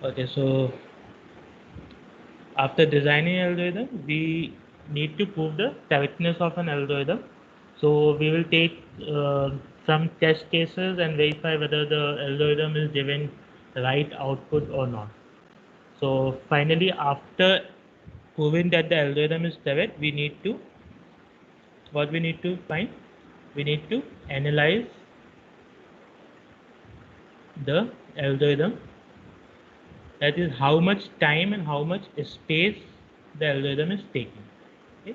Okay, so after designing algorithm, we need to prove the correctness of an algorithm. So we will take some test cases and verify whether the algorithm is given right output or not. So finally, after proving that the algorithm is correct, we need to what we need to find? We need to analyze the algorithm. That is how much time and how much space the algorithm is taking. Okay?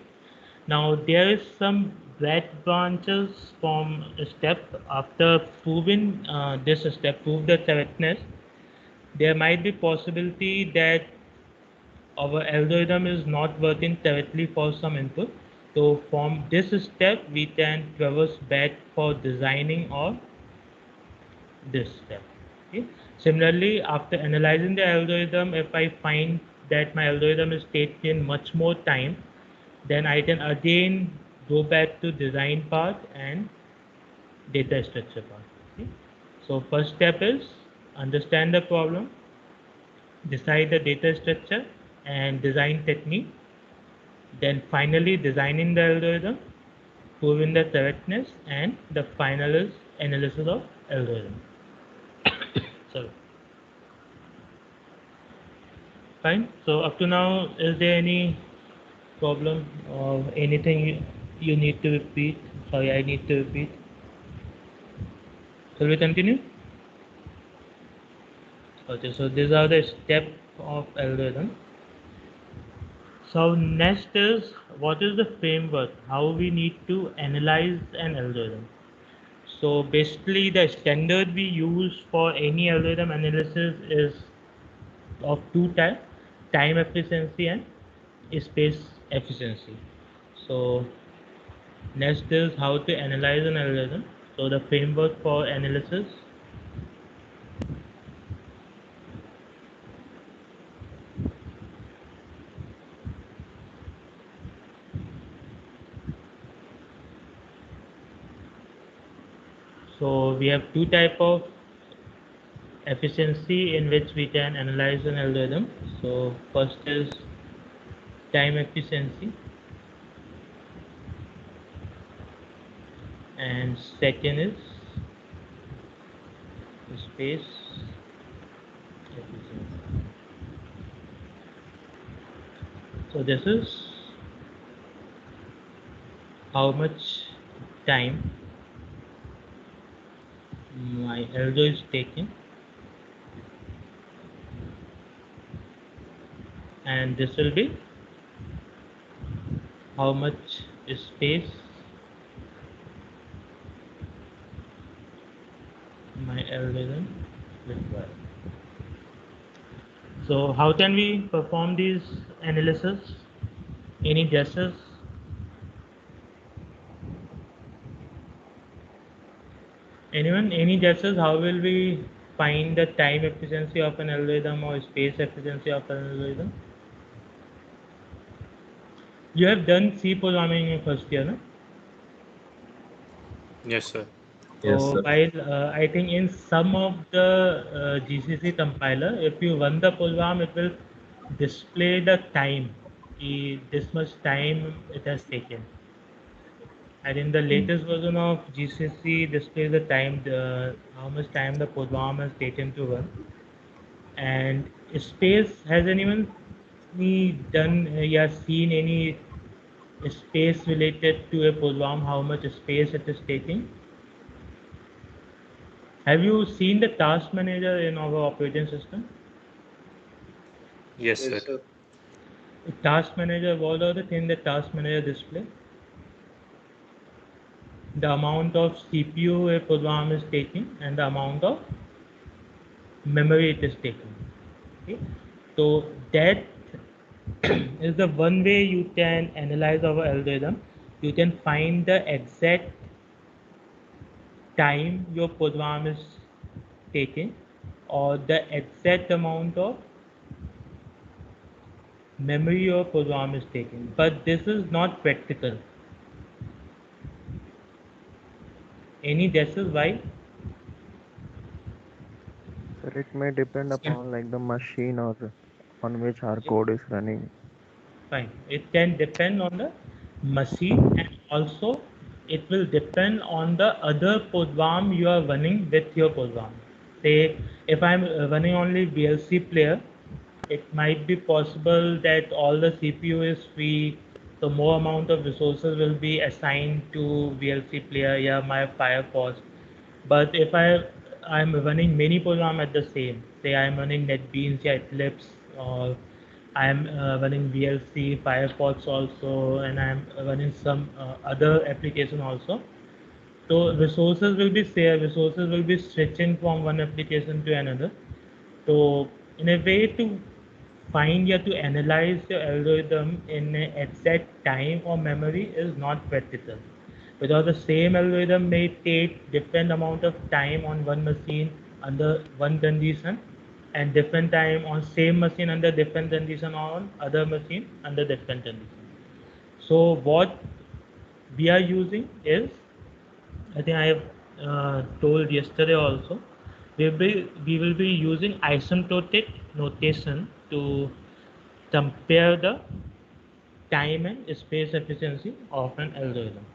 Now there is some bad branches from a step after proving this step, prove the correctness. There might be possibility that our algorithm is not working correctly for some input. So from this step, we can traverse back for designing or this step. Okay. Similarly, after analyzing the algorithm, if I find that my algorithm is taking much more time, then I can again go back to design part and data structure part. Okay. So first step is understand the problem, decide the data structure and design technique. Then finally designing the algorithm, proving the correctness, and the final is analysis of algorithm. So fine. So up to now, is there any problem or anything you need to repeat? Sorry, I need to repeat. Shall we continue? Okay, so these are the steps of algorithm. So next is what is the framework? How we need to analyze an algorithm. So basically the standard we use for any algorithm analysis is of two types, time efficiency and space efficiency. So next is how to analyze an algorithm. So the framework for analysis. So we have two type of efficiency in which we can analyze an algorithm. So first is time efficiency and second is space efficiency. So this is how much time my algo is taking, and this will be how much space my algorithm requires. So how can we perform these analysis? Any guesses? Anyone? Any guesses? How will we find the time efficiency of an algorithm or space efficiency of an algorithm? You have done C programming in first year, no? Yes, sir. Yes, So sir. while I think in some of the GCC compiler, if you run the program, it will display the time, this much time it has taken. And in the latest version of GCC, displays the time, how much time the program has taken to run. And space, has anyone done, yeah, seen any space related to a program, how much space it is taking? Have you seen the task manager in our operating system? Yes, Yes, sir. sir. Task manager, what are the things that task manager display? The amount of CPU a program is taking and the amount of memory it is taking. Okay? So that is the one way you can analyze our algorithm. You can find the exact time your program is taking or the exact amount of memory your program is taking. But this is not practical. Any guesses why? Sir, it may depend upon like the machine or on which our code is running. Fine. It can depend on the machine, and also it will depend on the other program you are running with your program. Say, if I'm running only VLC player, it might be possible that all the CPU is free, so more amount of resources will be assigned to VLC player, yeah, my Firefox. But if I'm running many program at the same, say I'm running NetBeans, yeah, Eclipse, or I'm running VLC, Firefox also, and I'm running some other application also. So resources will be shared, resources will be switching from one application to another. So in a way to find or to analyze your algorithm in an exact time or memory is not practical, because the same algorithm may take different amount of time on one machine under one condition, and different time on same machine under different condition on other machine under different condition. So what we are using is, I think I have told yesterday also, we will be using asymptotic notation to compare the time and space efficiency of an algorithm.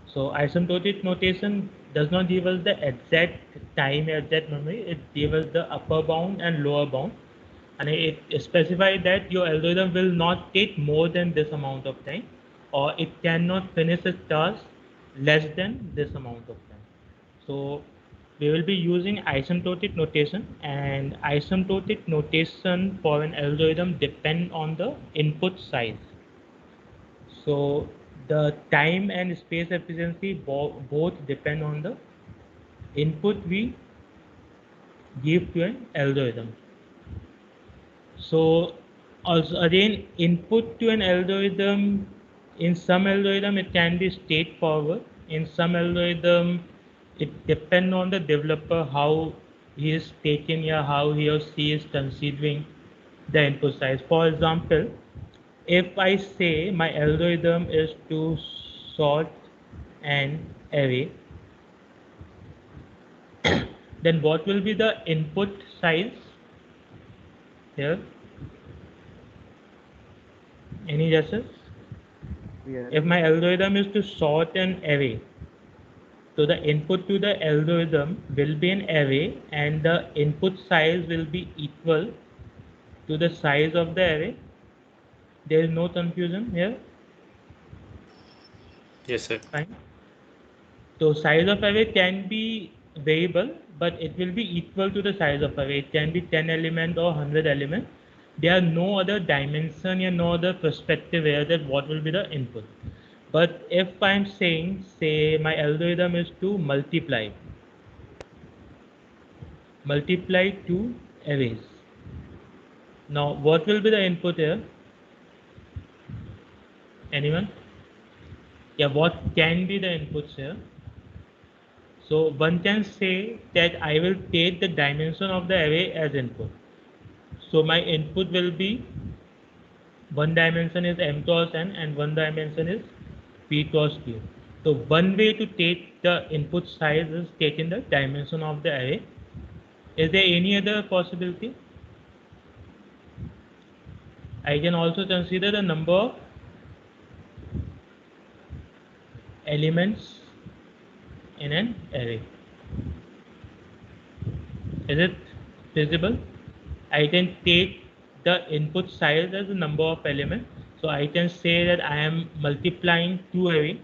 So asymptotic notation does not give us the exact time, exact memory. It gives us the upper bound and lower bound, and it specifies that your algorithm will not take more than this amount of time, or it cannot finish a task less than this amount of time. So we will be using asymptotic notation, and asymptotic notation for an algorithm depend on the input size. So the time and space efficiency both depend on the input we give to an algorithm. So also again, input to an algorithm, in some algorithm it can be straightforward. In some algorithm, it depends on the developer how he is taking, or how he or she is considering the input size. For example, if I say my algorithm is to sort an array, then what will be the input size here? Any guesses? The If array, my algorithm is to sort an array, so the input to the algorithm will be an array, and the input size will be equal to the size of the array. There is no confusion here. Yes, sir. Fine. So size of array can be variable, but it will be equal to the size of array. It can be 10 element or 100 element. There are no other dimension and no other perspective here that what will be the input. But if I'm saying, say my algorithm is to multiply two arrays. Now what will be the input here? Anyone? Yeah, what can be the inputs here? So one can say that I will take the dimension of the array as input. So my input will be, one dimension is m cross n and one dimension is p cross q. So one way to take the input size is taking the dimension of the array. Is there any other possibility? I can also consider the number of elements in an array. Is it feasible? I can take the input size as the number of elements. So I can say that I am multiplying two array.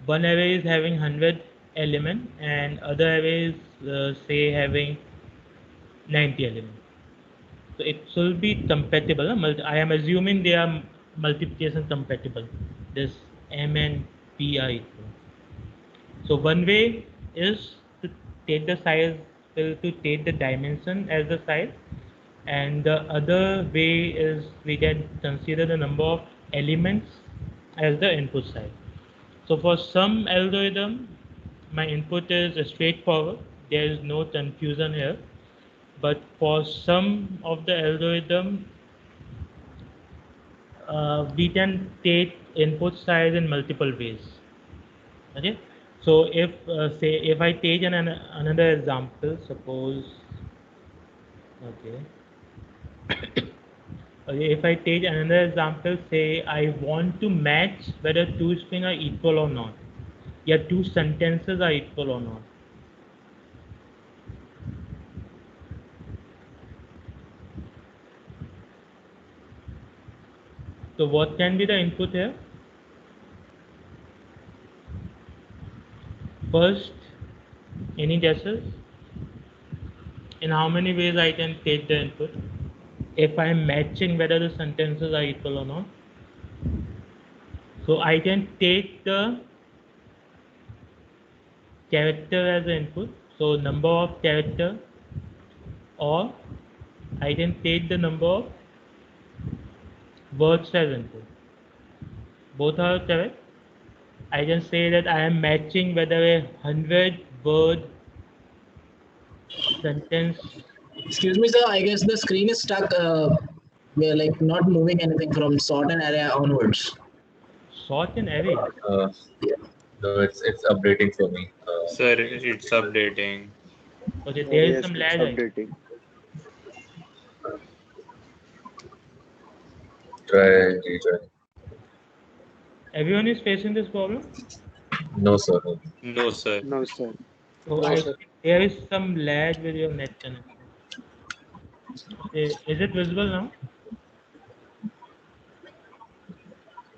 One array is having 100 element, and other array is say having 90 element. So it should be compatible. I am assuming they are multiplication compatible. This m and p are equal. So one way is to take the size, to take the dimension as the size, and the other way is we can consider the number of elements as the input size. So for some algorithm, my input is straightforward. There is no confusion here. But for some of the algorithm, we can take input size in multiple ways. Okay. So if say if I take another example, suppose Okay. Okay, if I take another example, say I want to match whether two strings are equal or not. Yeah, two sentences are equal or not. So what can be the input here? First, any guesses? In how many ways I can take the input? If I am matching whether the sentences are equal or not. So I can take the character as the input. So number of character, or I can take the number of words as input. Both are correct. I can say that I am matching whether a 100-word sentence. Excuse me, sir. I guess the screen is stuck. We are like not moving anything from sort and area onwards. Sort and array. Uh, no, it's updating for me. Sir, it's updating. Okay, there is Yes, some it's lag. updating. Try rejoin. Everyone is facing this problem. No, sir. No. No, sir. No, sir. So No, I sir. think there is some lag with your net connection. Okay, is it visible now?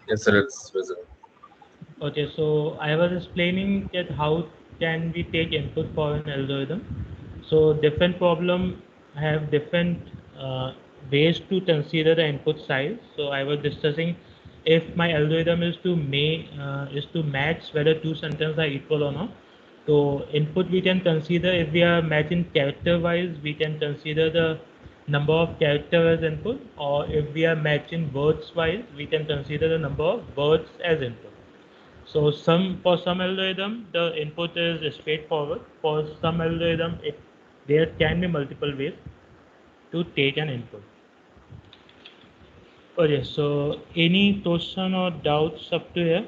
Yes, sir. It's visible. Okay, so I was explaining that how can we take input for an algorithm. So different problem have different ways to consider the input size. So I was discussing if my algorithm is to match whether two sentences are equal or not. So input we can consider if we are matching character wise, we can consider the number of characters as input, or if we are matching words wise, we can consider the number of words as input. So for some algorithm, the input is straightforward. For some algorithm, there can be multiple ways to take an input. Okay, so any question or doubts up to here?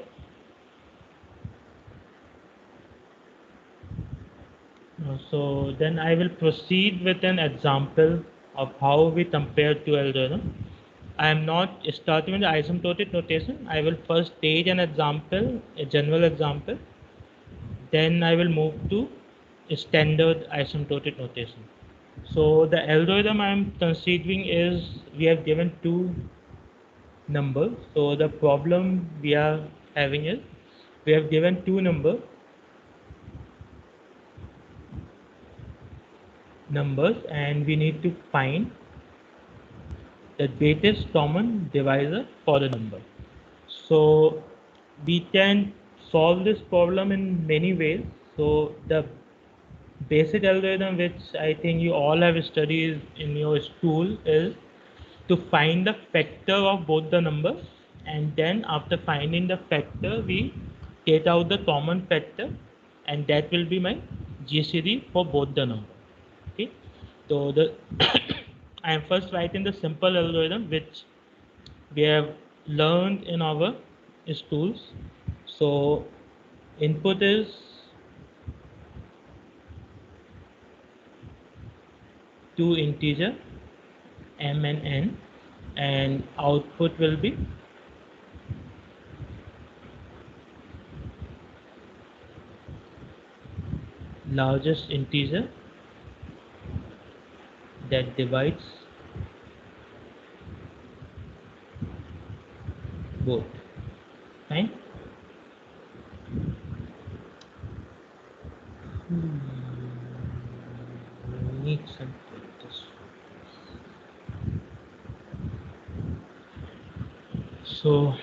So then I will proceed with an example of how we compare two algorithms. I am not starting with the asymptotic notation. I will first take an example, a general example. Then I will move to standard asymptotic notation. So the algorithm I am considering is we have given two numbers. So the problem we are having is we have given two numbers and we need to find the greatest common divisor for the number. So we can solve this problem in many ways. So the basic algorithm which I think you all have studied in your school is to find the factor of both the numbers, and then after finding the factor we take out the common factor, and that will be my GCD for both the numbers. Okay, so the I am first writing the simple algorithm which we have learned in our schools. So input is two integer m and n, and output will be largest integer that divides both. Fine. Need some practice. So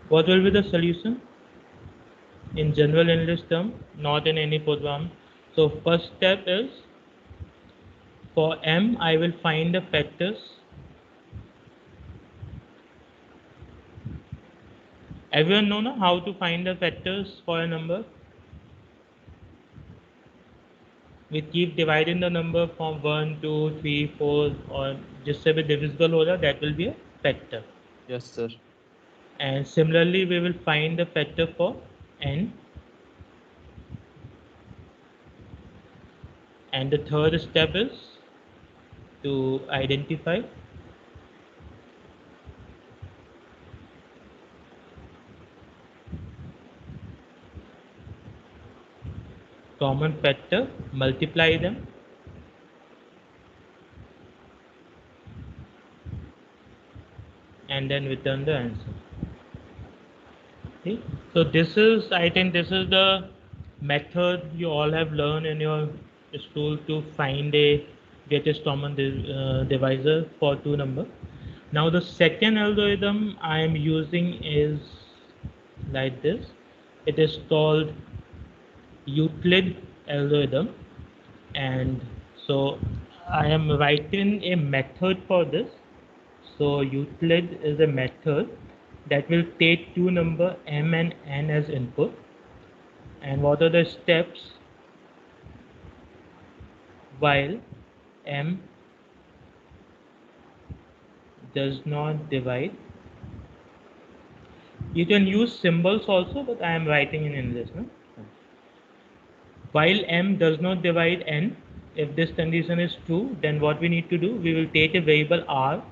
what will be the solution in general English term, not in any program? So first step is for m I will find the factors. Everyone know now how to find the factors for a number? We keep dividing the number from 1, 2, 3, 4 और जिससे भी divisible होगा that will be a factor. Yes, sir. And similarly we will find the factor for n, And the third step is to identify common factor, multiply them, and then return the answer. Okay? So this is, I think this is the method you all have learned in your school to find a greatest common divisor for two number. Now the second algorithm I am using is like this. It is called Euclid algorithm, and so I am writing a method for this. So Euclid is a method that will take two number m and n as input, and what are the steps while m does not divide. You can use symbols also, but I am writing in English. No? While m does not divide n, if this condition is true, then what we need to do, we will take a variable r,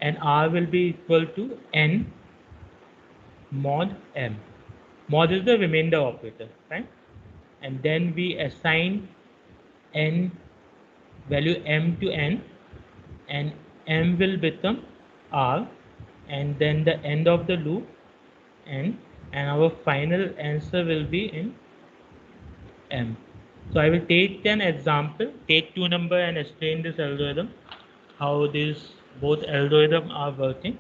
and r will be equal to n mod m. Mod is the remainder operator, right? And then we assign n value m to n, and m will become r, and then the end of the loop n, and our final answer will be in m. So I will take an example, take two number and explain this algorithm, how these both algorithms are working.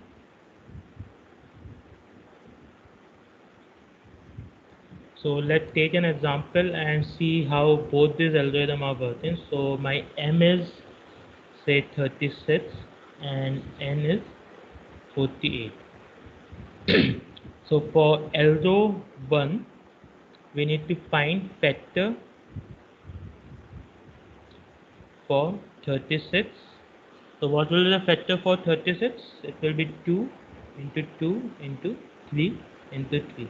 So let's take an example and see how both these algorithms are working. So my m is say 36 and n is 48. So for algo 1, we need to find factor for 36. So what will be the factor for 36? It will be 2 into 2 into 3 into 3.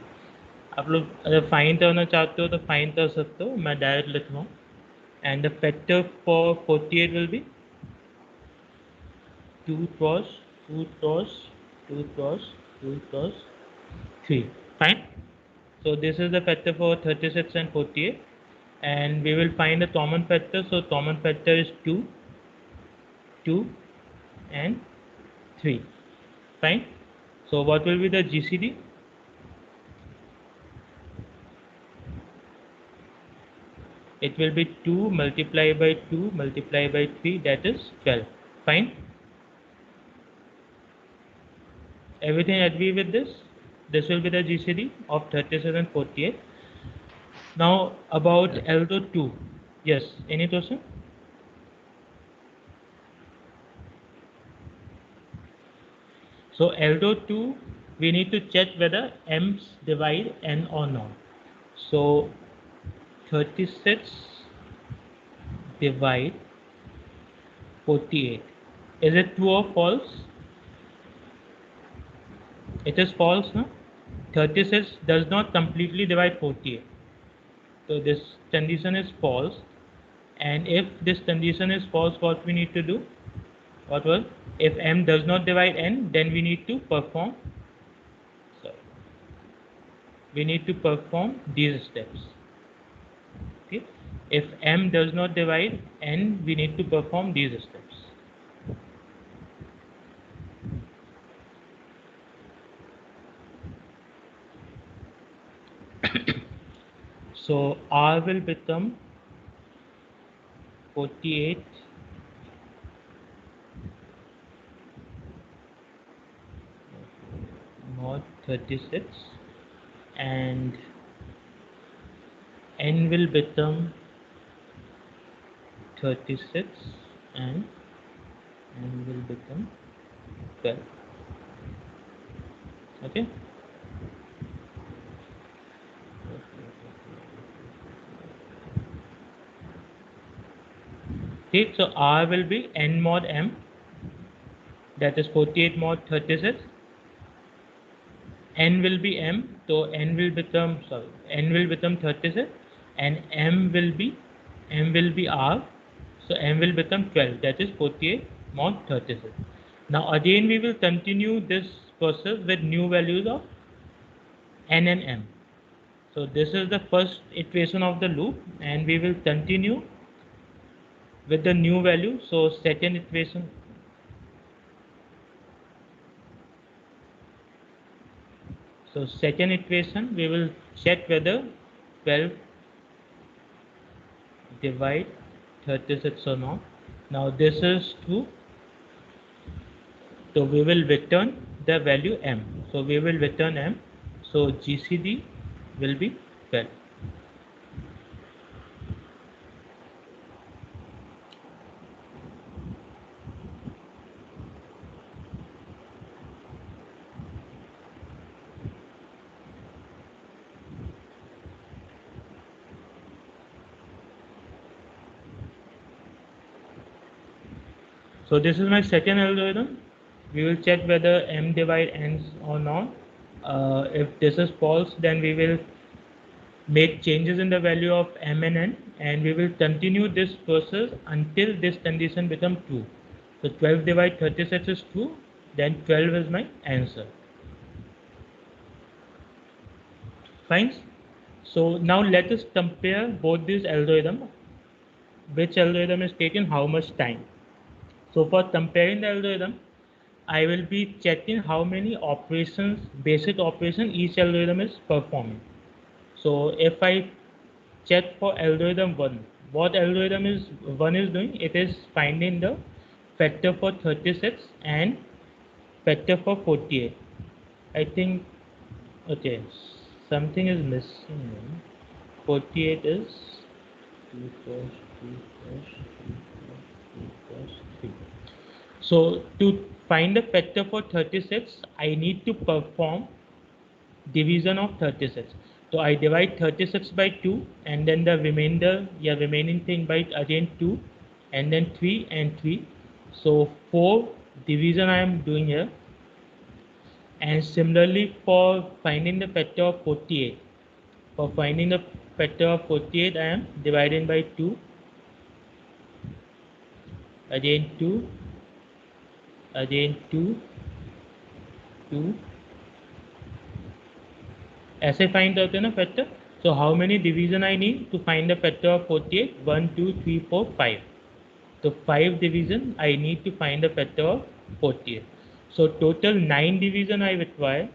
आप लोग अगर fine करना चाहते हो तो fine कर सकते हो, मैं डायरेक्ट लिख रहा हूँ. And the factor for 48 will be 2 cross 2 cross 2 cross 2 cross 3. Fine. So this is the factor for 36 and 48, and we will find the common factor. So common factor is 2, 2 and 3. Fine. So what will be the GCD? It will be 2 multiplied by 2 multiplied by 3, that is 12. Fine. Everything agree with this? This will be the GCD of 36 and 48. Now about algo 2. Yes, any question? So algo 2, we need to check whether m's divide n or not. So 36 divide 48. Is it true or false? It is false, no? 36 does not completely divide 48. So this condition is false. And if this condition is false, what we need to do? What was? If m does not divide n, then we need to perform. We need to perform these steps. Okay. If m does not divide n, we need to perform these steps. So r will become 48 mod 36, and n will become 36 and n will become 12. Okay. Okay, so r will be n mod m, that is 48 mod 36. N will be m, so n will become 36, and m will be r, So m will become 12, that is 48 mod 36. Now again we will continue this process with new values of n and m. So this is the first iteration of the loop, and we will continue with the new value. So second iteration. So second iteration, we will check whether 12 divide 36 or not. Now this is true. So we will return the value m. So we will return m. So GCD will be 12. So this is my second algorithm. We will check whether m divide ends or not. If this is false, then we will make changes in the value of m and n, and we will continue this process until this condition becomes true. So 12 divide 36 is true, then 12 is my answer. Fine. So now let us compare both these algorithms. Which algorithm is taking how much time? So for comparing the algorithm, I will be checking how many operations, basic operation each algorithm is performing. So if I check for algorithm 1, what algorithm is 1 is doing? It is finding the factor for 36 and factor for 48. I think, okay, something is missing. 48 is 2 plus 2 plus 2 plus 2 plus 3. So to find the factor for 36, I need to perform division of 36. So I divide 36 by 2, and then the remaining thing by again 2, and then 3 and 3. So 4 division I am doing here. And similarly for finding the factor of 48. For finding the factor of 48, I am dividing by 2, again 2, again 2, 2. ऐसे find out है ना factor. So how many division I need to find the factor of 48? 1, 2, 3, 4, 5. So 5 division I need to find the factor of 48. So total 9 division I require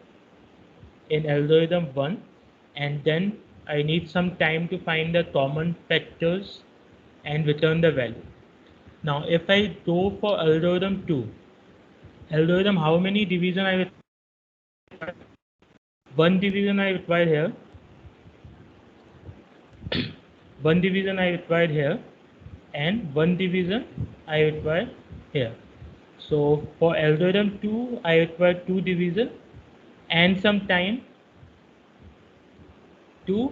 in algorithm 1, and then I need some time to find the common factors and return the value. Now if I go for algorithm 2, algorithm how many division I require? 1 division I require here. 1 division I required here, and 1 division I require here. So for algorithm 2, I require 2 division and some time to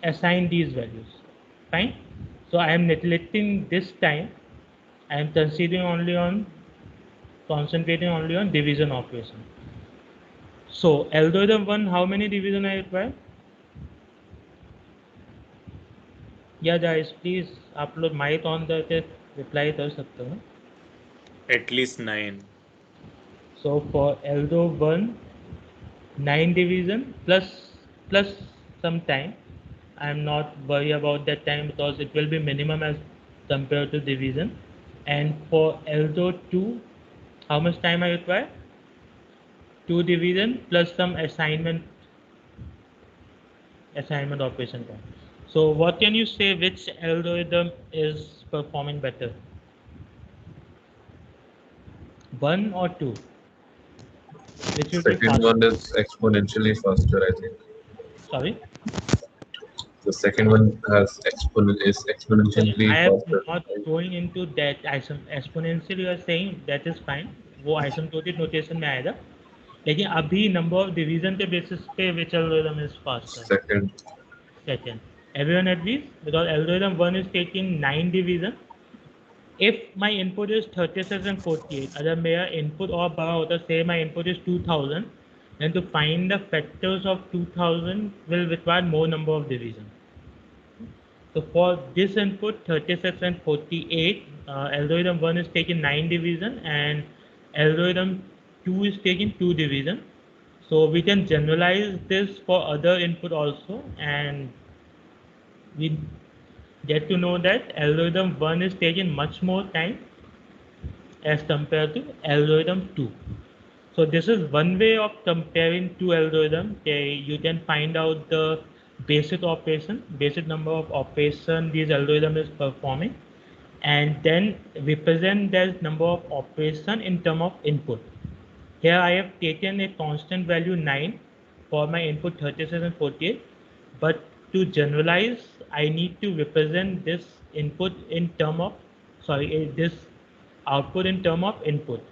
assign these values. Fine. So I am neglecting this time. I am concentrating only on division operation. So algorithm 1, how many division I require? Yeah guys, please आप लोग mic on करके reply कर सकते हो ना? At least 9. So for algo 1, 9 division plus some time. I am not worried about that time because it will be minimum as compared to division. And for algo 2, how much time I require? 2 division plus some assignment operation time. So what can you say, which algorithm is performing better? 1 or 2? Which will be Second faster? one is exponentially faster, I think. Sorry? The second one is exponentially I am faster. not going into that exponential you are saying, that is fine. वो asymptotic notation में आएगा. लेकिन अभी number of division के basis पे which algorithm is faster? Second. Second. Everyone agrees? Because algorithm 1 is taking 9 division. If my input is 36 and 48, अगर मेरा input और बड़ा होता, say my input is 2000, then to find the factors of 2000 will require more number of division. So for this input 36 and 48, algorithm 1 is taking 9 division and algorithm 2 is taking 2 division. So we can generalize this for other input also, and we get to know that algorithm 1 is taking much more time as compared to algorithm 2. So this is one way of comparing two algorithms. You can find out the basic operation, basic number of operation these algorithm is performing, and then represent that number of operation in term of input. Here I have taken a constant value 9 for my input 36 and 48, but to generalize, I need to represent this input in term of, this output in term of input.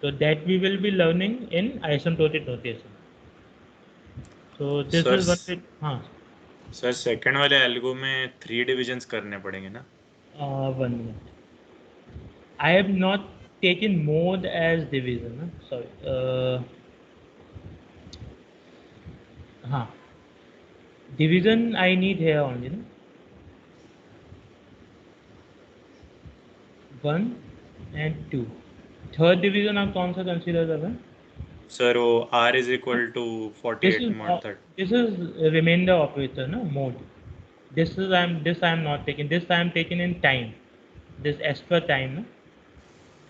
So that we will be learning in asymptotic notation. So this sir is what it, sir second वाले algo में 3 divisions करने पड़ेंगे ना? 1 minute. I have not taken mode as division. Sorry. Division I need here only. No? 1 and 2. Third division आप कौन सा consider कर रहे हैं? सर वो r is equal to 48 mod 30. This is remainder operator, no mode. This I am not taking. This I am taking in time. This extra time. No?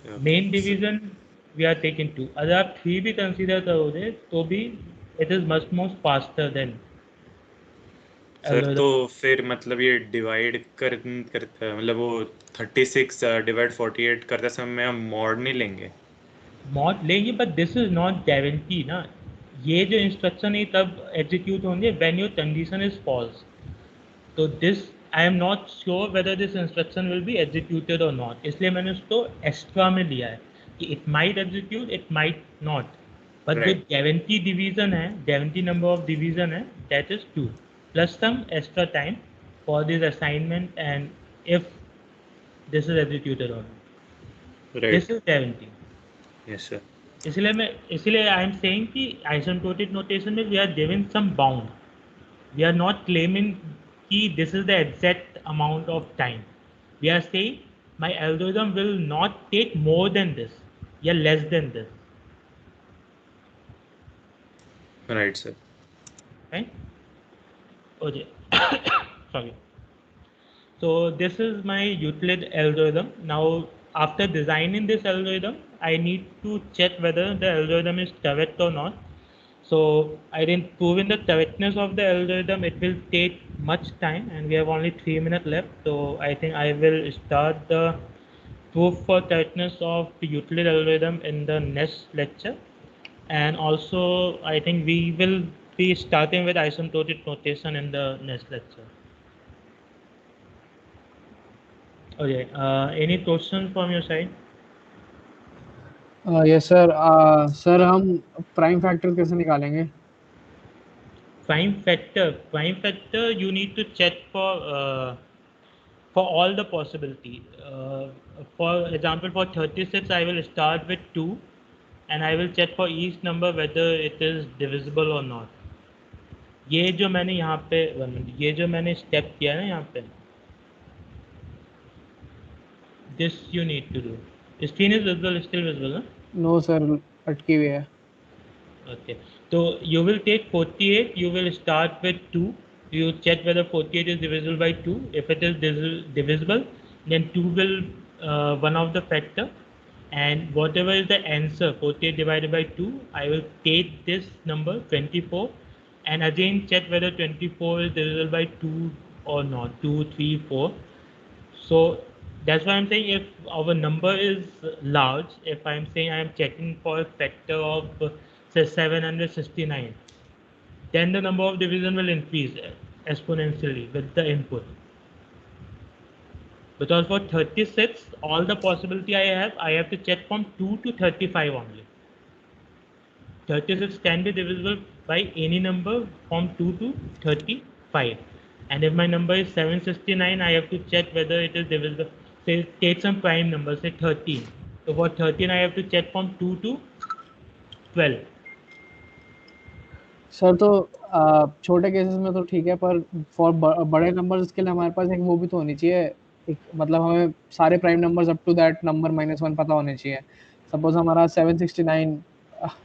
Okay. Main division we are taking 2. अगर आप 3 भी consider करोगे तो भी it is much more faster than. Sir तो फिर मतलब ये डिवाइड करते मतलब वो 36 डिवाइड 48 करते समय हम मॉड नहीं लेंगे? मॉड लेंगे, but this is not guarantee ना. ये जो इंस्ट्रक्शन है तब एग्जीक्यूट होंगे when your condition is false. तो this I am not sure whether this instruction will be executed और नॉट, इसलिए मैंने उसको एक्स्ट्रा में लिया है कि it might execute, it might not, but जो गारंटी डिवीजन है, गारंटी नंबर ऑफ डिवीजन है, that is 2 plus some extra time for this assignment and if this is executed और not, this is guarantee. Yes sir. इसलिए I am saying कि asymptotic notation में we are giving some bound. We are not claiming कि this is the exact amount of time. We are saying my algorithm will not take more than this या less than this. Right sir. Right? Okay. Sorry. So this is my Euclid algorithm. Now after designing this algorithm, I need to check whether the algorithm is correct or not. So I didn't prove in the correctness of the algorithm. It will take much time, and we have only 3 minutes left. So I think I will start the proof for correctness of the Euclid algorithm in the next lecture. And also I think we will be starting with asymptotic notation in the next lecture. Okay. Any questions from your side? Yes sir. Sir हम prime factor कैसे निकालेंगे? Prime factor you need to check for all the possibility. For example, for 36 I will start with 2 and I will check for each number whether it is divisible or not. ये जो मैंने यहाँ पे ये जो मैंने स्टेप किया है ना यहाँ पे, this you need to do. Screen is visible, still visible, ना? नो सर, अटकी हुई है. Okay. So you will take 48. You will start with 2. You check whether 48 is divisible by 2. If it is divisible, then 2 will one of the factor, and whatever is the answer, 48 divided by 2, I will take this number 24, and again check whether 24 is divisible by 2 or not. 2, 3, 4. So that's why I'm saying if our number is large, if I'm saying I'm checking for a factor of say 769, then the number of division will increase exponentially with the input. Because for 36, all the possibility I have to check from 2 to 35 only. 36 can be divisible by any number from 2 to 35. And if my number is 769, I have to check whether it is divisible. Say, take some prime number, say 13. So for 13, I have to check from 2 to 12. Sir तो छोटे cases में तो ठीक है, पर for बड़े numbers के लिए हमारे पास एक वो भी तो होनी चाहिए, एक मतलब हमें सारे prime numbers up to that number -1 पता होने चाहिए। सपोज हमारा 769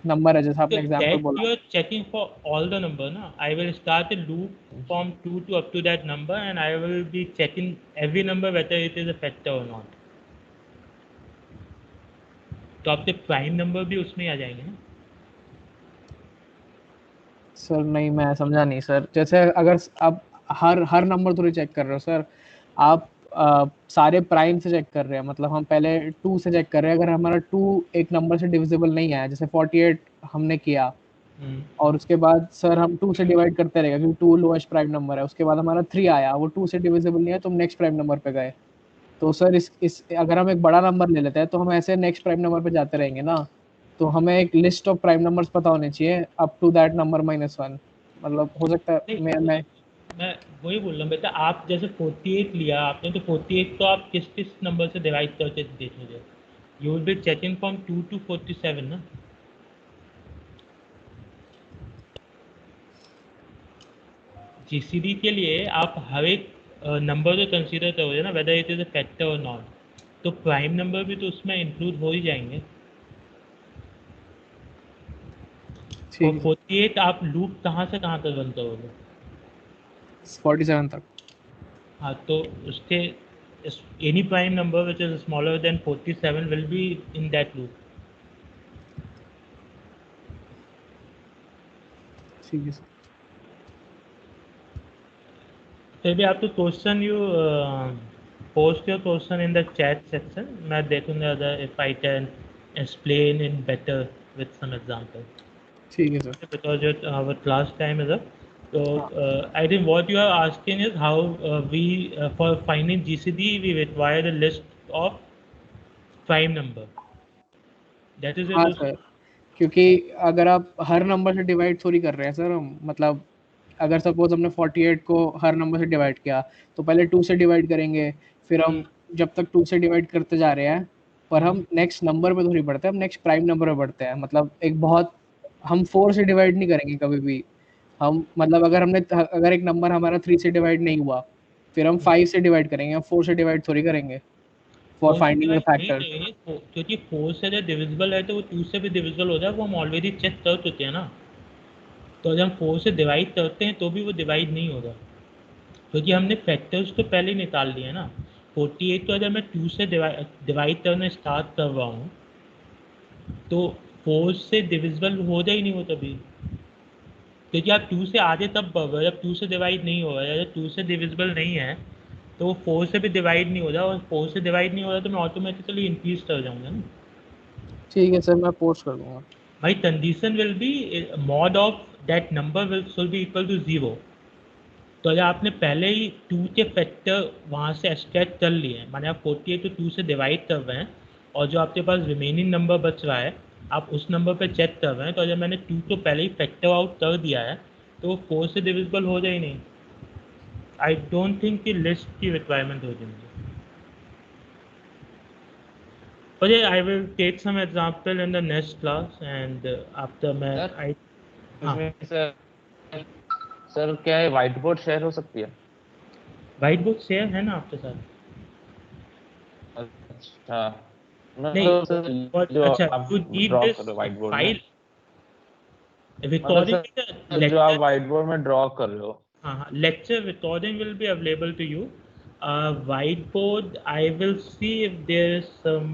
नंबर है, जैसा So आपने एग्जांपल that बोला। you're checking for all the number, na? I will start a loop from 2 to up to that number, and I will be checking every number whether it is a factor or not. तो आपके prime number भी उसमें आ जाएंगे ना? Sir नहीं, मैं समझा नहीं सर। जैसे अगर आप हर नंबर थोड़ी चेक कर रहे हो सर, आप सारे प्राइम से चेक कर रहे हैं। मतलब हम पहले 2 से चेक कर रहे हैं, अगर हमारा 2 एक नंबर से डिविजिबल नहीं आया, जैसे 48 हमने किया, और उसके बाद सर हम 2 से डिवाइड करते रहेंगे क्योंकि 2 लोएस्ट प्राइम नंबर है। उसके बाद हमारा 3 आया, वो 2 से डिविजिबल नहीं है, तो हम नेक्स्ट प्राइम नंबर पे गए। तो सर इस अगर हम एक बड़ा नंबर ले लेते हैं तो हम ऐसे नेक्स्ट प्राइम नंबर पे जाते रहेंगे ना, तो हमें एक लिस्ट ऑफ प्राइम नंबर्स पता होने चाहिए अप टू दैट नंबर -1। मतलब हो सकता है नहीं, मैं मैं वही बोल रहा हूँ बेटा, आप जैसे 48 लिया आपने, तो 48 को आप किस किस नंबर से डिवाइड करके देखोगे? You will be checking from 2 to 47 ना? जीसीडी के लिए आप हर एक नंबर को कंसीडर करोगे ना, whether it is a factor और नॉट। तो प्राइम नंबर भी तो उसमें इंक्लूड हो ही जाएंगे। और ठीक है 48 आप लूप कहाँ से कहाँ तक रन करोगे? 47 तक। हाँ, तो उसके any prime number which is smaller than 47 will be in that loop. ठीक है सर। फिर भी आप तो question you post your question in the chat section. मैं देखूंगा अगर if I can explain in better with some example. ठीक है sir. Because our class time is up. So हाँ I think what you are asking is how we for finding GCD we require the list of prime number. That is your हाँ question. Sir, क्योंकि अगर आप हर number से divide थोड़ी कर रहे हैं सर हम, मतलब अगर सपोज हमने 48 को हर नंबर से डिवाइड किया, तो पहले 2 से डिवाइड करेंगे, फिर हम जब तक 2 से डिवाइड करते जा रहे हैं, पर हम नेक्स्ट नंबर पे थोड़ी बढ़ते हैं, हम नेक्स्ट प्राइम नंबर पे बढ़ते हैं। मतलब एक बहुत हम 4 से डिवाइड नहीं करेंगे कभी भी। हम मतलब अगर एक नंबर हमारा 3 से डिवाइड नहीं हुआ, फिर हम 5 से डिवाइड करेंगे, हम 4 से डिवाइड थोड़ी करेंगे फॉर 4 से फाइंडिंग द डिवाइड नहीं फैक्टर। करेंगे, क्योंकि 4 से अगर डिविजिबल है तो वो 2 से भी डिविजिबल हो जाए, वो हम ऑलरेडी चेक कर चुके हैं ना। तो जब हम 4 से डिवाइड करते हैं तो भी वो डिवाइड नहीं होगा, क्योंकि हमने फैक्टर्स तो पहले ही निकाल लिए ना। 48 तो अगर मैं 2 से डिवाइड करना स्टार्ट कर रहा हूँ तो 4 से डिविजिबल हो जाए ही नहीं वो तभी, क्योंकि आप 2 से आगे तब बढ़ रहे हो जब 2 से डिवाइड नहीं हो रहा है। अगर 2 से डिविजिबल नहीं है तो वो 4 से भी डिवाइड नहीं हो रहा, और 4 से डिवाइड नहीं हो रहा तो मैं ऑटोमेटिकली इंक्रीज कर जाऊँगा ना। ठीक है सर, मैं पोस्ट कर दूंगा। My condition will be mod of that number will should be equal to 0। तो अगर आपने पहले ही 2 के फैक्टर वहाँ से एक्सट्रैक्ट कर लिए हैं, माने आप 48 को 2 से डिवाइड कर रहे हैं, और जो आपके पास रिमेनिंग नंबर बच रहा है आप उस नंबर पे चेक कर रहे हैं, तो अगर मैंने 2 को पहले ही फैक्टर आउट कर दिया है तो वो 4 से डिविजिबल हो जाए ही नहीं। आई डोंट थिंक कि लिस्ट की रिक्वायरमेंट हो जाएगी। Okay, I will take some example in the next class, and after मैं सर I हाँ इसमें सर क्या है, व्हाइट बोर्ड शेयर हो सकती है? वाइट बोर्ड शेयर है ना आपके साथ? अच्छा, नहीं, मतलब सर और जो अच्छा, आप you need ड्रॉ this कर रहे हो व्हाइट बोर्ड में, file मतलब recording in the सर जो आप lecture। व्हाइट बोर्ड में ड्रॉ कर रहे हो, हाँ, lecture recording will be available to you। Whiteboard I will see if there is some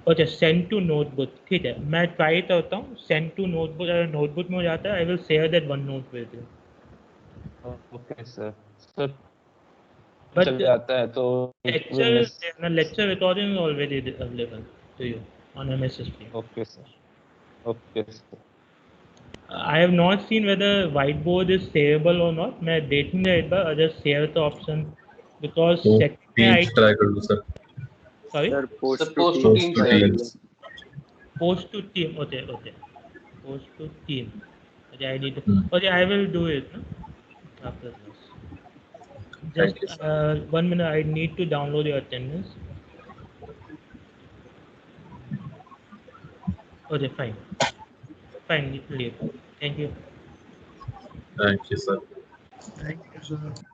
अच्छा, send to notebook। ठीक है, मैं ट्राई करता हूँ send to notebook। अगर नोटबुक में हो जाता है I will share that one note with you। Okay sir. Sir But चल जाता है तो it will miss. lecture recording is already available to you on MSSP। Okay sir, okay sir. I have not seen whether whiteboard is shareable or not। मैं देखूंगा एक बार अगर share तो option, because तो second में टीम्स ट्राई कर लो sir. sorry sir post sir to post team team to try कर लो। Teams. post to team। okay post to team। okay I need okay I will do it no? after this। Thank just you sir. 1 minute, I need to download your attendance। okay fine leave, thank you। Thank you sir. Thank you sir.